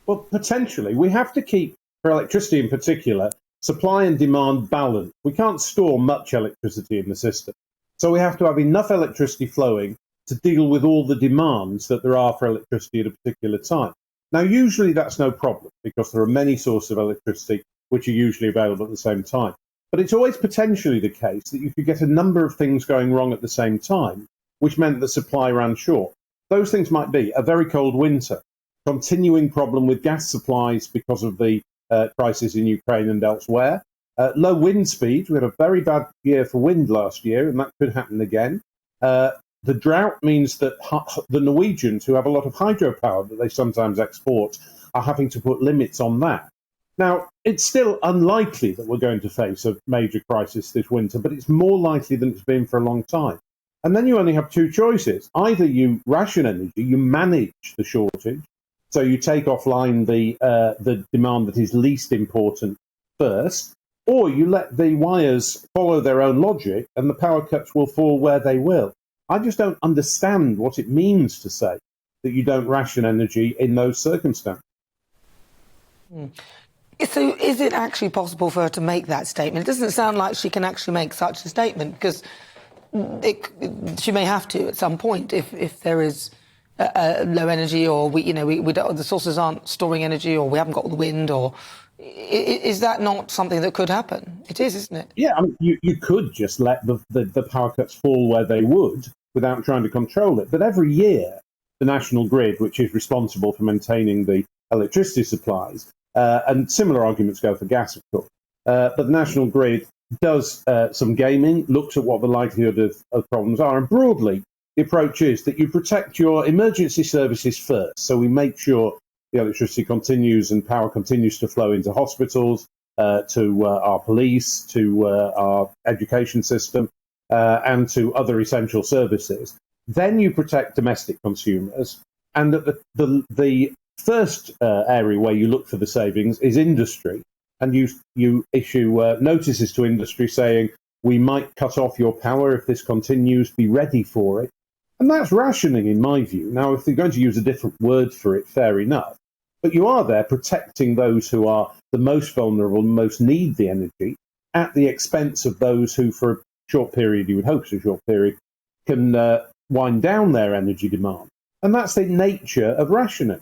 Well, potentially. We have to keep, for electricity in particular, supply and demand balanced. We can't store much electricity in the system. So we have to have enough electricity flowing to deal with all the demands that there are for electricity at a particular time. Now, usually that's no problem because there are many sources of electricity which are usually available at the same time. But it's always potentially the case that you could get a number of things going wrong at the same time, which meant the supply ran short. Those things might be a very cold winter, continuing problem with gas supplies because of the crisis in Ukraine and elsewhere, low wind speed. We had a very bad year for wind last year, and that could happen again. The drought means that the Norwegians, who have a lot of hydropower that they sometimes export, are having to put limits on that. Now, it's still unlikely that we're going to face a major crisis this winter, but it's more likely than it's been for a long time. And then you only have two choices. Either you ration energy, you manage the shortage, so you take offline the demand that is least important first, or you let the wires follow their own logic and the power cuts will fall where they will. I just don't understand what it means to say that you don't ration energy in those circumstances. So is it actually possible for her to make that statement? It doesn't sound like she can actually make such a statement, because she may have to at some point if there is low energy, or the sources aren't storing energy, or we haven't got the wind, or is that not something that could happen? It is, isn't it? Yeah, I mean, you could just let the power cuts fall where they would without trying to control it. But every year, the national grid, which is responsible for maintaining the electricity supplies, and similar arguments go for gas, of course, but the national grid does some gaming, looks at what the likelihood of problems are, and broadly, the approach is that you protect your emergency services first. So we make sure the electricity continues and power continues to flow into hospitals, to our police, to our education system, and to other essential services. Then you protect domestic consumers. And the first area where you look for the savings is industry. And you issue notices to industry saying, we might cut off your power if this continues, be ready for it. And that's rationing, in my view. Now, if they're going to use a different word for it, fair enough. But you are there protecting those who are the most vulnerable and most need the energy at the expense of those who, for a short period, you would hope it's a short period, can wind down their energy demand. And that's the nature of rationing.